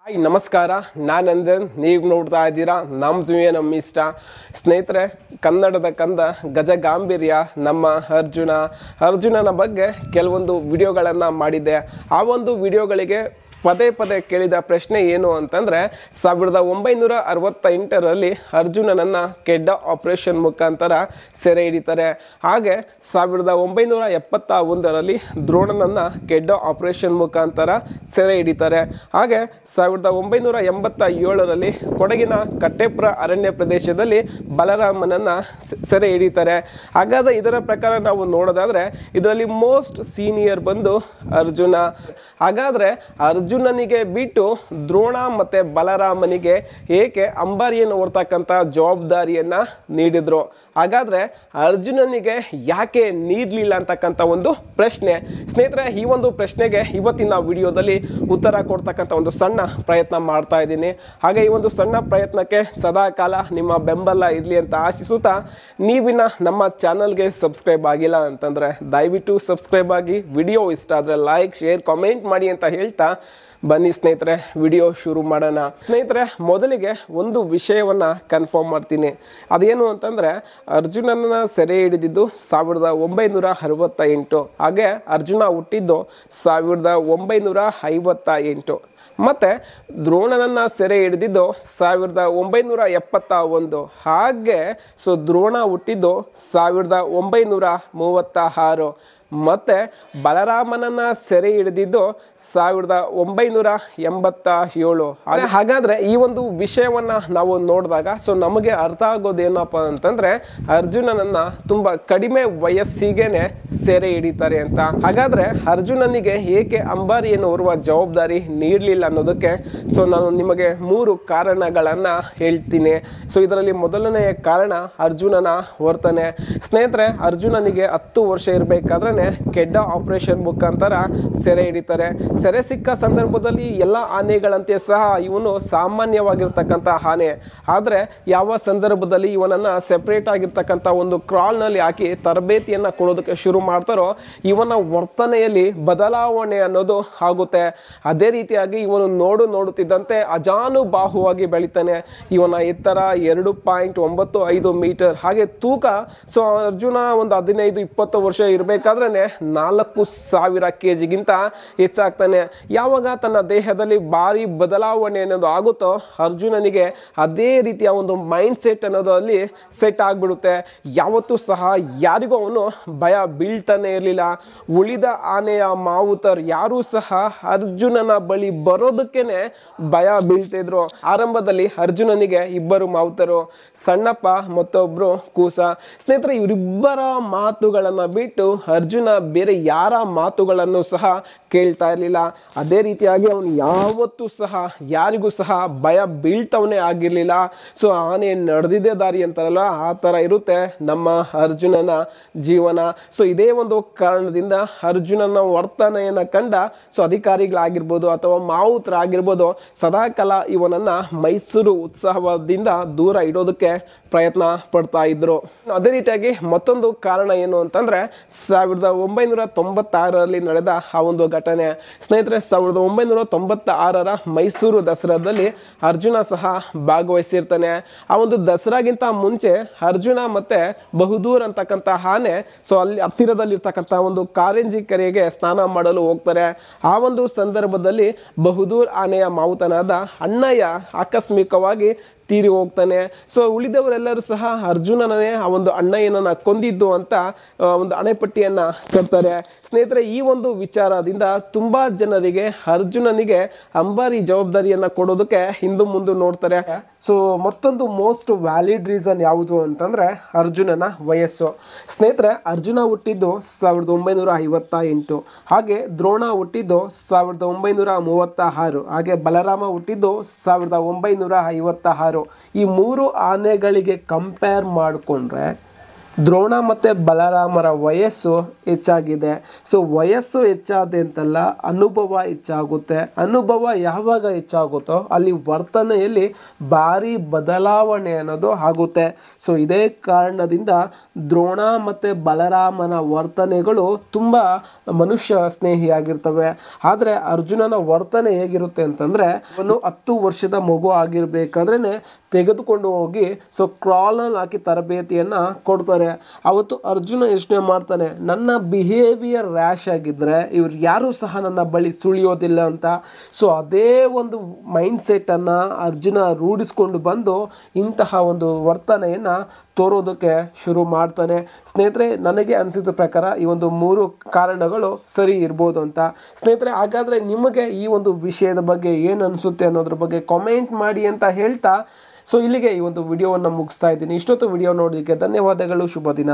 Hi ನಮಸ್ಕಾರ, ನಾನು ನಂದನ್. ನೀವು ನೋಡ್ತಾ ಇದ್ದೀರಾ ನಮ್ಮ ಇಷ್ಟ. ಸ್ನೇಹಿತರೆ, ಕನ್ನಡದ ಕಂದ ಗಜಗಾಂಭೀರ್ಯ ನಮ್ಮ ಅರ್ಜುನನ ಬಗ್ಗೆ ಕೆಲವೊಂದು ವಿಡಿಯೋಗಳನ್ನು ಮಾಡಿದ್ದೆ. ಆ ಒಂದು ವಿಡಿಯೋಗಳಿಗೆ ಪದೇ ಪದೇ ಕೇಳಿದ ಪ್ರಶ್ನೆ ಏನು ಅಂತಂದರೆ, 1968ರಲ್ಲಿ ಅರ್ಜುನನನ್ನು ಕೆಡ್ಡ ಆಪರೇಷನ್ ಮುಖಾಂತರ ಸೆರೆ ಹಿಡಿತಾರೆ. ಹಾಗೆ 1971ರಲ್ಲಿ ದ್ರೋಣನನ್ನು ಕೆಡ್ಡ ಆಪರೇಷನ್ ಮುಖಾಂತರ ಸೆರೆ ಹಿಡಿತಾರೆ. ಹಾಗೆ 1987ರಲ್ಲಿ ಕೊಡಗಿನ ಕಟ್ಟೆಪುರ ಅರಣ್ಯ ಪ್ರದೇಶದಲ್ಲಿ ಬಲರಾಮನನ್ನು ಸೆರೆ ಹಿಡಿತಾರೆ. ಹಾಗಾದರೆ ಇದರ ಪ್ರಕಾರ ನಾವು ನೋಡೋದಾದರೆ ಇದರಲ್ಲಿ ಮೋಸ್ಟ್ ಸೀನಿಯರ್ ಬಂದು ಅರ್ಜುನ. ಹಾಗಾದರೆ ಅರ್ಜುನನಿಗೆ ಬಿಟ್ಟು ದ್ರೋಣ ಮತ್ತು ಬಲರಾಮನಿಗೆ ಏಕೆ ಅಂಬಾರಿಯನ್ನು ಹೊರ್ತಕ್ಕಂಥ ಜವಾಬ್ದಾರಿಯನ್ನು ನೀಡಿದ್ರು? ಹಾಗಾದರೆ ಅರ್ಜುನನಿಗೆ ಯಾಕೆ ನೀಡಲಿಲ್ಲ ಅಂತಕ್ಕಂಥ ಒಂದು ಪ್ರಶ್ನೆ. ಸ್ನೇಹಿತರೆ, ಈ ಒಂದು ಪ್ರಶ್ನೆಗೆ ಇವತ್ತಿನ ವಿಡಿಯೋದಲ್ಲಿ ಉತ್ತರ ಕೊಡ್ತಕ್ಕಂಥ ಒಂದು ಸಣ್ಣ ಪ್ರಯತ್ನ ಮಾಡ್ತಾ ಇದ್ದೀನಿ. ಹಾಗೆ ಈ ಒಂದು ಸಣ್ಣ ಪ್ರಯತ್ನಕ್ಕೆ ಸದಾಕಾಲ ನಿಮ್ಮ ಬೆಂಬಲ ಇರಲಿ ಅಂತ ಆಶಿಸುತ್ತಾ, ನೀವಿನ ನಮ್ಮ ಚಾನಲ್ಗೆ ಸಬ್ಸ್ಕ್ರೈಬ್ ಆಗಿಲ್ಲ ಅಂತಂದರೆ ದಯವಿಟ್ಟು ಸಬ್ಸ್ಕ್ರೈಬ್ ಆಗಿ, ವಿಡಿಯೋ ಇಷ್ಟ ಆದರೆ ಲೈಕ್, ಶೇರ್, ಕಾಮೆಂಟ್ ಮಾಡಿ ಅಂತ ಹೇಳ್ತಾ ಬನ್ನಿ ಸ್ನೇಹಿತರೆ, ವಿಡಿಯೋ ಶುರು ಮಾಡೋಣ. ಸ್ನೇಹಿತರೆ, ಮೊದಲಿಗೆ ಒಂದು ವಿಷಯವನ್ನು ಕನ್ಫರ್ಮ್ ಮಾಡ್ತೀನಿ. ಅದೇನು ಅಂತಂದರೆ, ಅರ್ಜುನನ ಸೆರೆ ಹಿಡಿದಿದ್ದು 1968. ಹಾಗೆ ಅರ್ಜುನ ಹುಟ್ಟಿದ್ದು 1958. ಮತ್ತು ದ್ರೋಣನನ್ನು ಸೆರೆ ಹಿಡಿದಿದ್ದು 1971. ಹಾಗೆ ದ್ರೋಣ ಹುಟ್ಟಿದ್ದು 1936. ಮತ್ತು ಬಲರಾಮನನ್ನು ಸೆರೆ ಹಿಡಿದಿದ್ದು 1987. ಹಾಗಾದರೆ ಈ ಒಂದು ವಿಷಯವನ್ನು ನಾವು ನೋಡಿದಾಗ ನಮಗೆ ಅರ್ಥ ಆಗೋದೇನಪ್ಪ ಅಂತಂದರೆ, ಅರ್ಜುನನನ್ನು ತುಂಬ ಕಡಿಮೆ ವಯಸ್ಸಿಗೆ ಸೆರೆ ಹಿಡಿತಾರೆ ಅಂತ. ಹಾಗಾದರೆ ಅರ್ಜುನನಿಗೆ ಏಕೆ ಅಂಬಾರಿಯನ್ನು ಹೊರುವ ಜವಾಬ್ದಾರಿ ನೀಡಲಿಲ್ಲ ಅನ್ನೋದಕ್ಕೆ ನಾನು ನಿಮಗೆ 3 ಕಾರಣಗಳನ್ನು ಹೇಳ್ತೀನಿ. ಇದರಲ್ಲಿ ಮೊದಲನೆಯ ಕಾರಣ ಅರ್ಜುನನ ವರ್ತನೆ. ಸ್ನೇಹಿತರೆ, ಅರ್ಜುನನಿಗೆ 10 ವರ್ಷ ಇರಬೇಕಾದ್ರೆ ಕೆಡ್ಡ ಆಪರೇಷನ್ ಮುಖಾಂತರ ಸೆರೆ ಹಿಡಿತಾರೆ. ಸೆರೆ ಸಿಕ್ಕ ಸಂದರ್ಭದಲ್ಲಿ ಎಲ್ಲ ಆನೆಗಳಂತೆ ಸಹ ಇವನು ಸಾಮಾನ್ಯವಾಗಿರ್ತಕ್ಕಂಥ ಆನೆ. ಆದರೆ ಯಾವ ಸಂದರ್ಭದಲ್ಲಿ ಇವನನ್ನು ಸೆಪರೇಟ್ ಆಗಿರ್ತಕ್ಕಂಥ ಒಂದು ಕ್ರಾಲ್ನಲ್ಲಿ ಹಾಕಿ ತರಬೇತಿಯನ್ನು ಕೊಡೋದಕ್ಕೆ ಶುರು ಮಾಡ್ತಾರೋ, ಇವನ ವರ್ತನೆಯಲ್ಲಿ ಬದಲಾವಣೆ ಅನ್ನೋದು ಆಗುತ್ತೆ. ಅದೇ ರೀತಿಯಾಗಿ ಇವನು ನೋಡುತ್ತಿದ್ದಂತೆ ಅಜಾನುಬಾಹುವಾಗಿ ಬೆಳಿತಾನೆ. ಇವನ ಎತ್ತರ 2.95 ಮೀಟರ್. ಹಾಗೆ ತೂಕ ಅರ್ಜುನ ಒಂದು 15-20 ವರ್ಷ ಇರಬೇಕಾದ್ರೆ 4000 kg ಹೆಚ್ಚಾಗ್ತಾನೆ. ಯಾವಾಗ ತನ್ನ ದೇಹದಲ್ಲಿ ಭಾರಿ ಬದಲಾವಣೆ ಅನ್ನೋದು ಆಗುತ್ತೋ, ಅರ್ಜುನನಿಗೆ ಅದೇ ರೀತಿಯ ಒಂದು ಮೈಂಡ್ ಸೆಟ್ ಅನ್ನೋದು ಅಲ್ಲಿ ಸೆಟ್ ಆಗಿಬಿಡುತ್ತೆ. ಯಾವತ್ತೂ ಸಹ ಯಾರಿಗೂ ಅವನು ಭಯ ಬೀಳ್ತಾನೆ ಇರಲಿಲ್ಲ. ಉಳಿದ ಆನೆಯ ಮಾವುತರು ಯಾರೂ ಸಹ ಅರ್ಜುನನ ಬಳಿ ಬರೋದಕ್ಕೇನೆ ಭಯ ಬೀಳ್ತಿದ್ರು. ಆರಂಭದಲ್ಲಿ ಅರ್ಜುನನಿಗೆ 2 ಮಾವುತರು, ಸಣ್ಣಪ್ಪ ಮತ್ತೊಬ್ರು ಕೂಸ. ಸ್ನೇಹಿತರೆ, ಇವರಿಬ್ಬರ ಮಾತುಗಳನ್ನು ಬಿಟ್ಟು ಅರ್ಜುನ ಬೇರೆ ಯಾರ ಮಾತುಗಳನ್ನು ಸಹ ಕೇಳ್ತಾ ಇರಲಿಲ್ಲ. ಅದೇ ರೀತಿಯಾಗಿ ಅವನು ಯಾವತ್ತೂ ಸಹ ಯಾರಿಗೂ ಸಹ ಭಯ ಬೀಳ್ತವನೇ ಆಗಿರಲಿಲ್ಲ. ಆನೆ ನಡೆದಿದ್ದೇ ದಾರಿ ಅಂತಾರಲ್ಲ, ಆ ಥರ ಇರುತ್ತೆ ನಮ್ಮ ಅರ್ಜುನನ ಜೀವನ. ಇದೇ ಒಂದು ಕಾರಣದಿಂದ ಅರ್ಜುನನ ವರ್ತನೆಯನ್ನು ಕಂಡ ಅಧಿಕಾರಿಗಳಾಗಿರ್ಬೋದು ಅಥವಾ ಮಾವುತರಾಗಿರ್ಬೋದು ಸದಾಕಾಲ ಇವನನ್ನು ಮೈಸೂರು ಉತ್ಸವದಿಂದ ದೂರ ಇಡೋದಕ್ಕೆ ಪ್ರಯತ್ನ ಪಡ್ತಾ ಇದ್ರು. ಅದೇ ರೀತಿಯಾಗಿ ಮತ್ತೊಂದು ಕಾರಣ ಏನು ಅಂತಂದರೆ, 1996ರಲ್ಲಿ ನಡೆದ ಆ ಒಂದು ಘಟನೆ. ಸ್ನೇಹಿತರೆ, 1996ರ ಮೈಸೂರು ದಸರಾದಲ್ಲಿ ಅರ್ಜುನ ಸಹ ಭಾಗವಹಿಸಿರ್ತಾನೆ. ಆ ಒಂದು ದಸರಾಗಿಂತ ಮುಂಚೆ ಅರ್ಜುನ ಮತ್ತೆ ಬಹುದೂರ್ ಅಂತಕ್ಕಂಥ ಆನೆ ಅಲ್ಲಿ ಹತ್ತಿರದಲ್ಲಿರ್ತಕ್ಕಂಥ ಒಂದು ಕಾರಂಜಿ ಕೆರೆಗೆ ಸ್ನಾನ ಮಾಡಲು ಹೋಗ್ತಾರೆ. ಆ ಒಂದು ಸಂದರ್ಭದಲ್ಲಿ ಬಹುದೂರ್ ಆನೆಯ ಮಾವುತನಾದ ಅಣ್ಣಯ್ಯ ಆಕಸ್ಮಿಕವಾಗಿ ತೀರಿ ಹೋಗ್ತಾನೆ. ಉಳಿದವರೆಲ್ಲರೂ ಸಹ ಅರ್ಜುನನೇ ಆ ಒಂದು ಅಣ್ಣಯ್ಯನನ್ನ ಕೊಂದಿದ್ದು ಅಂತ ಒಂದು ಹಣೆಪಟ್ಟಿಯನ್ನ ಕಟ್ತಾರೆ. ಸ್ನೇಹಿತರೆ, ಈ ಒಂದು ವಿಚಾರದಿಂದ ತುಂಬಾ ಜನರಿಗೆ ಅರ್ಜುನನಿಗೆ ಅಂಬಾರಿ ಜವಾಬ್ದಾರಿಯನ್ನ ಕೊಡೋದಕ್ಕೆ ಹಿಂದು ಮುಂದೆ ನೋಡ್ತಾರೆ. ಮತ್ತೊಂದು ಮೋಸ್ಟ್ ವ್ಯಾಲಿಡ್ ರೀಸನ್ ಯಾವುದು ಅಂತಂದ್ರೆ ಅರ್ಜುನನ ವಯಸ್ಸು. ಸ್ನೇಹಿತರೆ, ಅರ್ಜುನ ಹುಟ್ಟಿದ್ದು 1958. ಹಾಗೆ ದ್ರೋಣ ಹುಟ್ಟಿದ್ದು 1936. ಹಾಗೆ ಬಲರಾಮ ಹುಟ್ಟಿದ್ದು 1956. ಈ 3 ಆನೆಗಳಿಗೆ ಕಂಪೇರ್ ಮಾಡಿಕೊಂಡ್ರೆ ದ್ರೋಣ ಮತ್ತು ಬಲರಾಮರ ವಯಸ್ಸು ಹೆಚ್ಚಾಗಿದೆ. ಸೊ ವಯಸ್ಸು ಹೆಚ್ಚಾದೆ ಅಂತಲ್ಲ, ಅನುಭವ ಹೆಚ್ಚಾಗುತ್ತೆ. ಅನುಭವ ಯಾವಾಗ ಹೆಚ್ಚಾಗುತ್ತೋ ಅಲ್ಲಿ ವರ್ತನೆಯಲ್ಲಿ ಭಾರಿ ಬದಲಾವಣೆ ಅನ್ನೋದು ಆಗುತ್ತೆ. ಸೊ ಇದೇ ಕಾರಣದಿಂದ ದ್ರೋಣ ಮತ್ತು ಬಲರಾಮನ ವರ್ತನೆಗಳು ತುಂಬ ಮನುಷ್ಯ ಸ್ನೇಹಿಯಾಗಿರ್ತವೆ. ಆದರೆ ಅರ್ಜುನನ ವರ್ತನೆ ಹೇಗಿರುತ್ತೆ ಅಂತಂದರೆ, ಅವನು 10 ವರ್ಷದ ಮಗು ಆಗಿರಬೇಕಾದ್ರೇ ತೆಗೆದುಕೊಂಡು ಹೋಗಿ ಸೊ ಕ್ರಾಲಲ್ಲಿ ಹಾಕಿ ತರಬೇತಿಯನ್ನು ಕೊಡ್ತಾರೆ. ಅವತ್ತು ಅರ್ಜುನ ಯೋಚನೆ ಮಾಡ್ತಾನೆ, ನನ್ನ ಬಿಹೇವಿಯರ್ ರ್ಯಾಶ್ ಆಗಿದ್ದರೆ ಇವ್ರು ಯಾರೂ ಸಹ ನನ್ನ ಬಳಿ ಸುಳಿಯೋದಿಲ್ಲ ಅಂತ. ಸೊ ಅದೇ ಒಂದು ಮೈಂಡ್ಸೆಟ್ಟನ್ನು ಅರ್ಜುನ ರೂಢಿಸ್ಕೊಂಡು ಬಂದು ಇಂತಹ ಒಂದು ವರ್ತನೆಯನ್ನು ತೋರೋದಕ್ಕೆ ಶುರು ಮಾಡ್ತಾನೆ. ಸ್ನೇಹಿತರೆ, ನನಗೆ ಅನಿಸಿದ ಪ್ರಕಾರ ಈ ಒಂದು 3 ಕಾರಣಗಳು ಸರಿ ಇರ್ಬೋದು ಅಂತ. ಸ್ನೇಹಿತರೆ, ಹಾಗಾದರೆ ನಿಮಗೆ ಈ ಒಂದು ವಿಷಯದ ಬಗ್ಗೆ ಏನು ಅನಿಸುತ್ತೆ ಅನ್ನೋದ್ರ ಬಗ್ಗೆ ಕಾಮೆಂಟ್ ಮಾಡಿ ಅಂತ ಹೇಳ್ತಾ ಸೊ ಇಲ್ಲಿಗೆ ಈ ಒಂದು ವಿಡಿಯೋವನ್ನು ಮುಗಿಸ್ತಾ ಇದ್ದೀನಿ. ಇಷ್ಟೊತ್ತು ವಿಡಿಯೋ ನೋಡೋದಕ್ಕೆ ಧನ್ಯವಾದಗಳು. ಶುಭ ದಿನ.